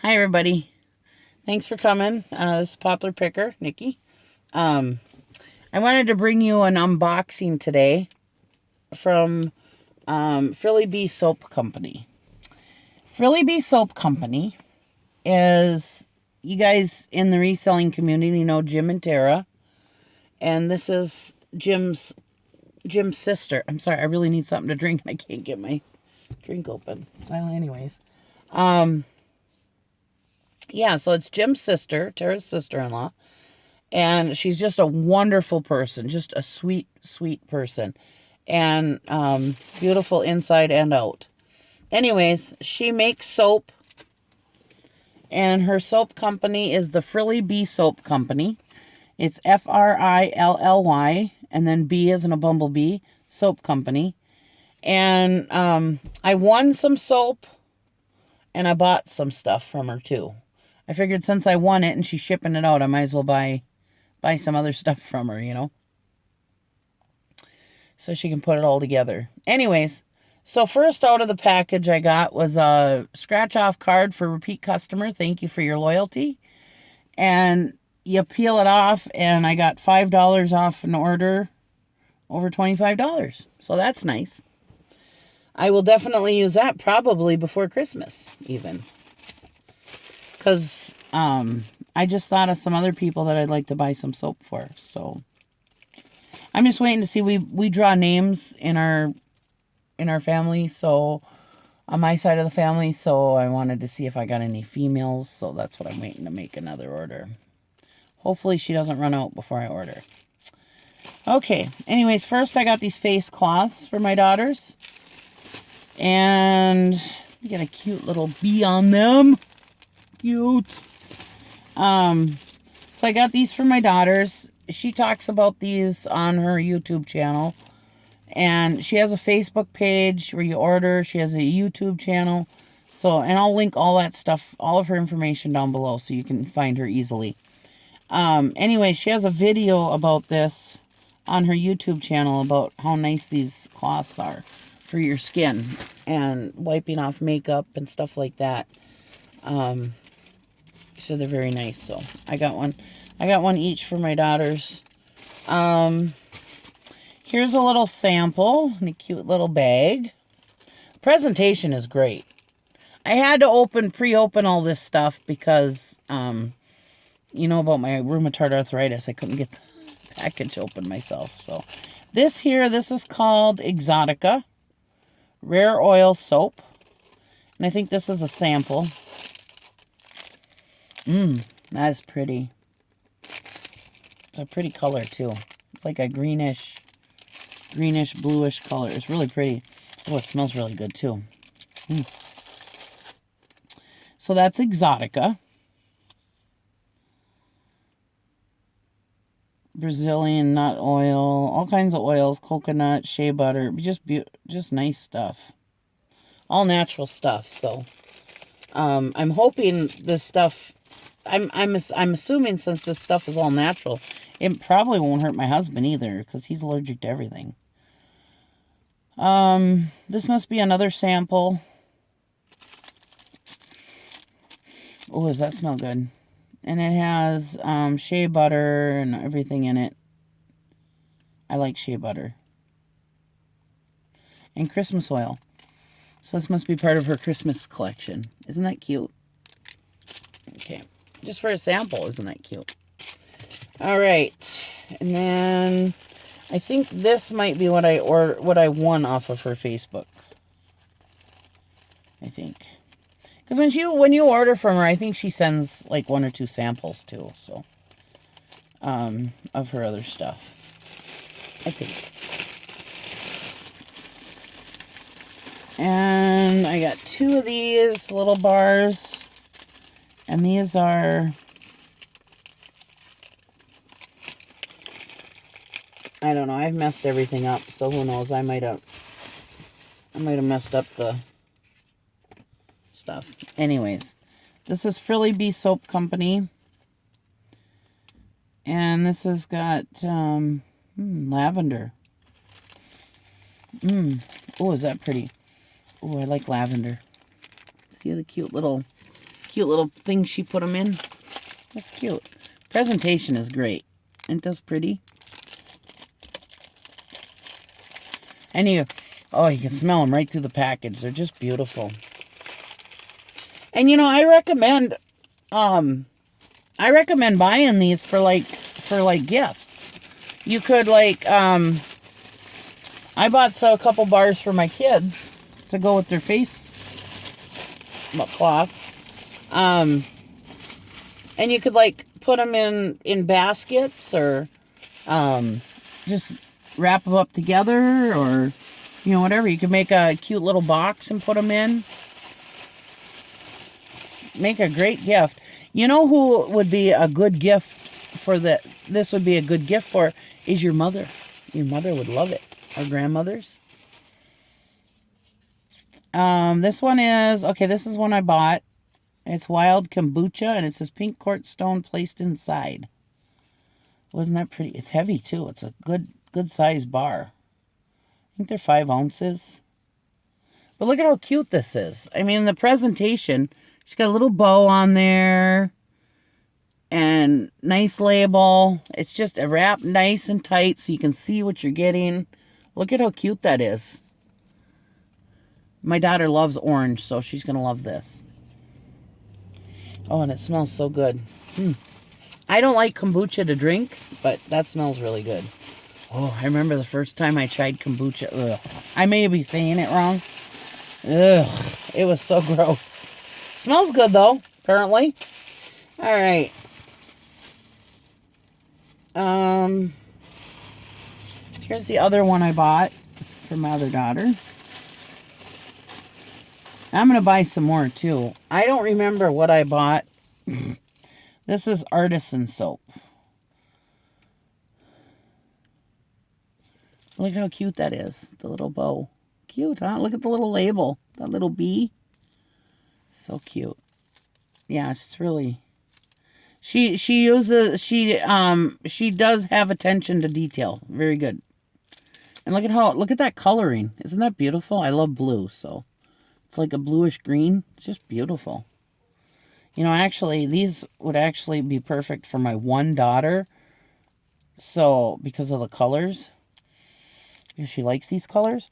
Hi, everybody. Thanks for coming. This is Poplar Picker, Nikki. I wanted to bring you an unboxing today from Frilly Bee Soap Company. Frilly Bee Soap Company is, you guys in the reselling community know Jim and Tara. And this is Jim's sister. I'm sorry, I really need something to drink. I can't get my drink open. Well, anyways. Yeah, so it's Jim's sister, Tara's sister-in-law, and she's just a wonderful person, just a sweet, sweet person, and beautiful inside and out. Anyways, she makes soap, and her soap company is the Frilly Bee Soap Company. It's Frilly, and then B as in a bumblebee, soap company. And I won some soap, and I bought some stuff from her too. I figured since I won it and she's shipping it out, I might as well buy some other stuff from her, you know, so she can put it all together. Anyways, so first out of the package I got was a scratch-off card for repeat customer. Thank you for your loyalty. And you peel it off, and I got $5 off an order over $25. So that's nice. I will definitely use that probably before Christmas, even. Because I just thought of some other people that I'd like to buy some soap for. So I'm just waiting to see. We draw names in our family, so on my side of the family. So I wanted to see if I got any females. So that's what I'm waiting to make another order. Hopefully she doesn't run out before I order. Okay. Anyways, first I got these face cloths for my daughters. And you get a cute little bee on them. Cute. So I got these for my daughters. She talks about these on her YouTube channel. And she has a Facebook page where you order. She has a YouTube channel. So, and I'll link all that stuff, all of her information down below so you can find her easily. Anyway, she has a video about this on her YouTube channel about how nice these cloths are for your skin and wiping off makeup and stuff like that. So they're very nice. So I got one each for my daughters. Here's a little sample in a cute little bag. Presentation is great. I had to pre-open all this stuff because you know about my rheumatoid arthritis. I couldn't get the package open myself. So this is called Exotica Rare Oil Soap. And I think this is a sample. That is pretty. It's a pretty color too. It's like a greenish, bluish color. It's really pretty. Oh, it smells really good too. So that's Exotica. Brazilian nut oil, all kinds of oils, coconut, shea butter, just nice stuff. All natural stuff. So I'm hoping this stuff, I'm assuming since this stuff is all natural, it probably won't hurt my husband either because he's allergic to everything. This must be another sample. Oh, does that smell good? And it has shea butter and everything in it. I like shea butter. And Christmas oil. So this must be part of her Christmas collection. Isn't that cute? Okay. Just for a sample, isn't that cute? All right. And then I think this might be what I won off of her Facebook. I think. Because when you order from her, I think she sends like 1 or 2 samples too, so of her other stuff. I think. And I got 2 of these little bars. And these are, I don't know, I've messed everything up, so who knows, I might have messed up the stuff. Anyways, this is Frilly Bee Soap Company. And this has got lavender. Oh, is that pretty? Oh, I like lavender. See the cute little cute little things she put them in. That's cute. Presentation is great. Isn't this pretty? And you can smell them right through the package. They're just beautiful. And I recommend buying these for gifts. You could I bought a couple bars for my kids to go with their face cloths. And you could put them in baskets or just wrap them up together or whatever. You could make a cute little box and put them in. Make a great gift. You know who would be a good gift for this would be a good gift for is your mother. Your mother would love it. Our grandmothers. This one is, this is one I bought. It's wild kombucha, and it says pink quartz stone placed inside. Wasn't that pretty? It's heavy, too. It's a good size bar. I think they're 5 ounces. But look at how cute this is. I mean, the presentation, she's got a little bow on there. And nice label. It's just wrapped nice and tight so you can see what you're getting. Look at how cute that is. My daughter loves orange, so she's going to love this. Oh, and it smells so good. I don't like kombucha to drink, but that smells really good. Oh, I remember the first time I tried kombucha. Ugh. I may be saying it wrong. Ugh, it was so gross. Smells good, though, apparently. All right. Here's the other one I bought for my other daughter. I'm going to buy some more, too. I don't remember what I bought. This is artisan soap. Look how cute that is. The little bow. Cute, huh? Look at the little label. That little bee. So cute. Yeah, it's really... She does have attention to detail. Very good. And look at that coloring. Isn't that beautiful? I love blue, so... It's like a bluish green. It's just beautiful. Actually, these would actually be perfect for my one daughter. So, because of the colors. Because she likes these colors.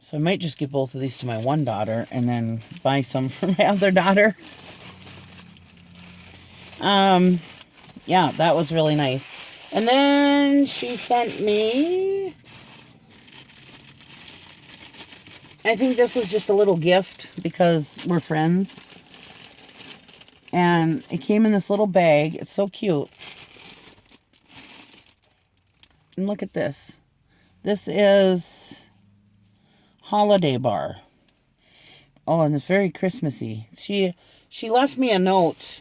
So, I might just give both of these to my one daughter. And then buy some for my other daughter. Yeah, that was really nice. And then she sent me... I think this was just a little gift because we're friends. And it came in this little bag. It's so cute. And look at this. This is Holiday Bar. Oh, and it's very Christmassy. She left me a note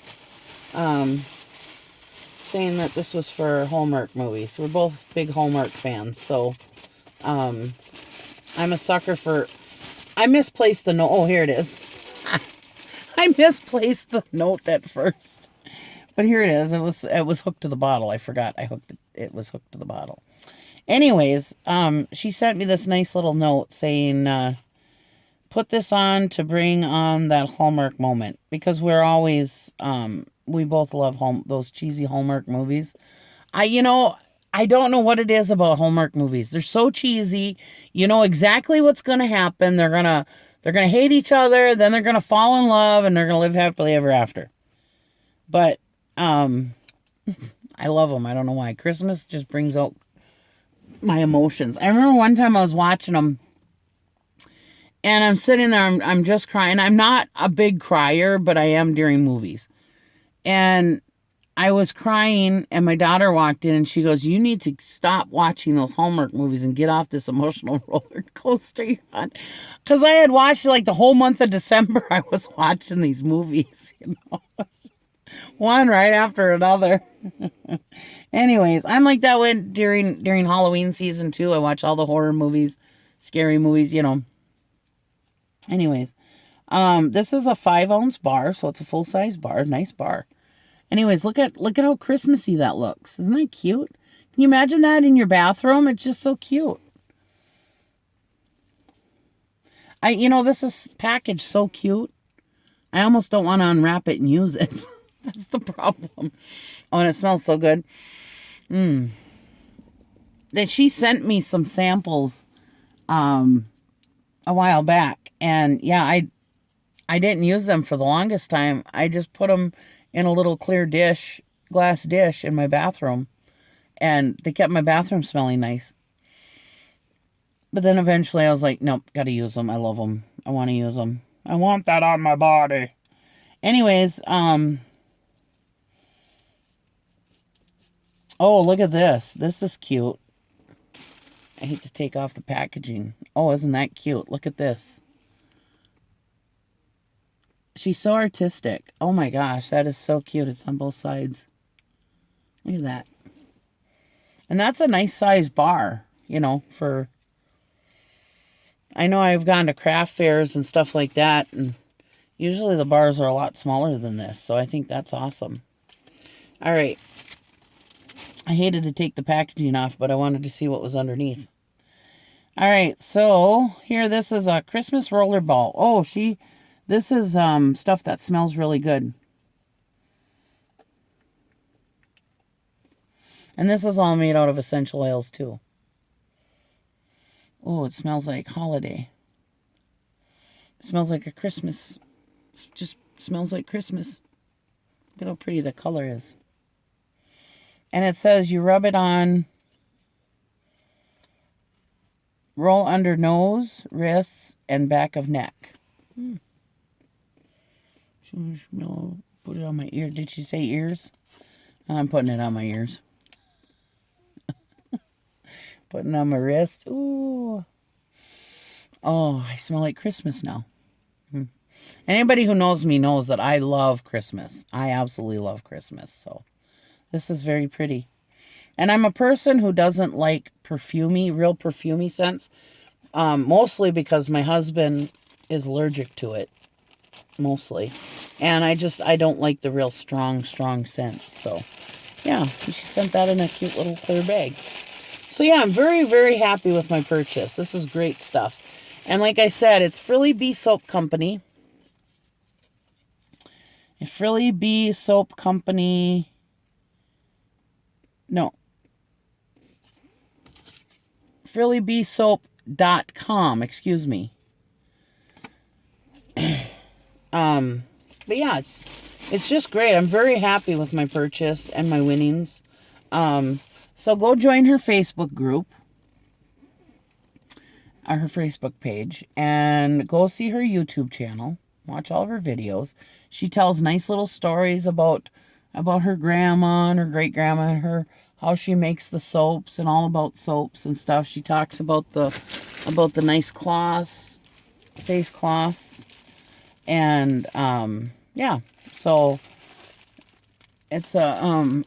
saying that this was for Hallmark movies. We're both big Hallmark fans. So I'm a sucker for... I misplaced the note. Oh, here it is. I misplaced the note at first. But here it is. It was hooked to the bottle. I forgot it was hooked to the bottle. Anyways, she sent me this nice little note saying, put this on to bring on that Hallmark moment. Because we're always, we both love those cheesy Hallmark movies. I don't know what it is about Hallmark movies. They're so cheesy. You know exactly what's going to happen. They're going to hate each other. Then they're going to fall in love. And they're going to live happily ever after. But I love them. I don't know why. Christmas just brings out my emotions. I remember one time I was watching them. And I'm sitting there. I'm just crying. I'm not a big crier. But I am during movies. And... I was crying, and my daughter walked in, and she goes, you need to stop watching those Hallmark movies and get off this emotional roller coaster you're on. Because I had watched, the whole month of December, I was watching these movies, one right after another. Anyways, I'm like that when during Halloween season, too. I watch all the horror movies, scary movies, Anyways, this is a 5-ounce bar, so it's a full-size bar, nice bar. Anyways, look at how Christmassy that looks. Isn't that cute? Can you imagine that in your bathroom? It's just so cute. This is packaged so cute. I almost don't want to unwrap it and use it. That's the problem. Oh, and it smells so good. That she sent me some samples a while back. And yeah, I didn't use them for the longest time. I just put them in a little clear glass dish in my bathroom. And they kept my bathroom smelling nice. But then eventually I was like, nope, gotta use them. I love them. I want to use them. I want that on my body. Anyways, oh, look at this. This is cute. I hate to take off the packaging. Oh, isn't that cute? Look at this. She's so artistic. Oh my gosh, that is so cute. It's on both sides. Look at that. And that's a nice size bar, you know, for... I know I've gone to craft fairs and stuff like that, and usually the bars are a lot smaller than this, so I think that's awesome. All right. I hated to take the packaging off, but I wanted to see what was underneath. All right, so here, this is a Christmas roller ball. Oh, this is stuff that smells really good. And this is all made out of essential oils, too. Oh, it smells like holiday. It smells like a Christmas. It just smells like Christmas. Look at how pretty the color is. And it says you rub it on, roll under nose, wrists, and back of neck. Put it on my ear. Did she say ears? I'm putting it on my ears. Putting it on my wrist. Ooh. Oh, I smell like Christmas now. Anybody who knows me knows that I love Christmas. I absolutely love Christmas. So this is very pretty. And I'm a person who doesn't like real perfumey scents. Mostly because my husband is allergic to it. Mostly. And I don't like the real strong scents. So yeah, she sent that in a cute little clear bag. So yeah, I'm very, very happy with my purchase. This is great stuff. And like I said, it's Frilly Bee Soap Company. Frilly Bee Soap Company. No. FrillyBeeSoap.com, excuse me. But yeah, it's just great. I'm very happy with my purchase and my winnings. So go join her Facebook group, or her Facebook page, and go see her YouTube channel. Watch all of her videos. She tells nice little stories about her grandma and her great grandma and how she makes the soaps and all about soaps and stuff. She talks about the nice cloths, face cloths, and yeah. So it's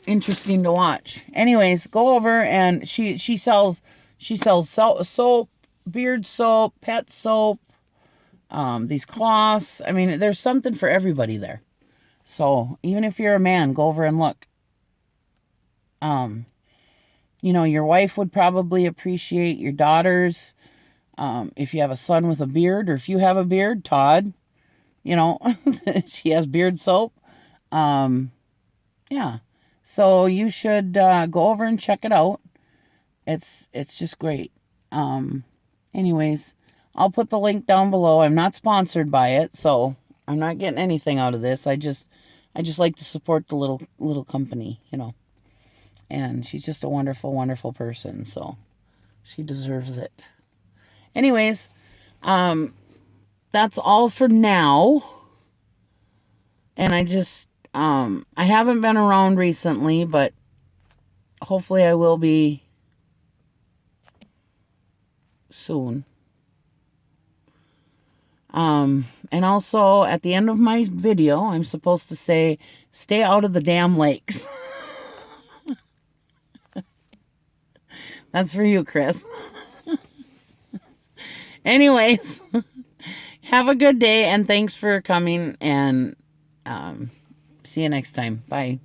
interesting to watch. Anyways, go over, and she sells soap, beard soap, pet soap, these cloths. I mean, there's something for everybody there. So even if you're a man, go over and look. You know, your wife would probably appreciate, your daughters. If you have a son with a beard, or if you have a beard, Todd, you know, she has beard soap. Yeah. So you should go over and check it out. It's just great. Anyways, I'll put the link down below. I'm not sponsored by it, so I'm not getting anything out of this. I just like to support the little company, you know. And she's just a wonderful, wonderful person, so she deserves it. Anyways, that's all for now. And I haven't been around recently, but hopefully I will be soon. And also at the end of my video, I'm supposed to say, stay out of the damn lakes. That's for you, Chris. Anyways, have a good day, and thanks for coming, and see you next time. Bye.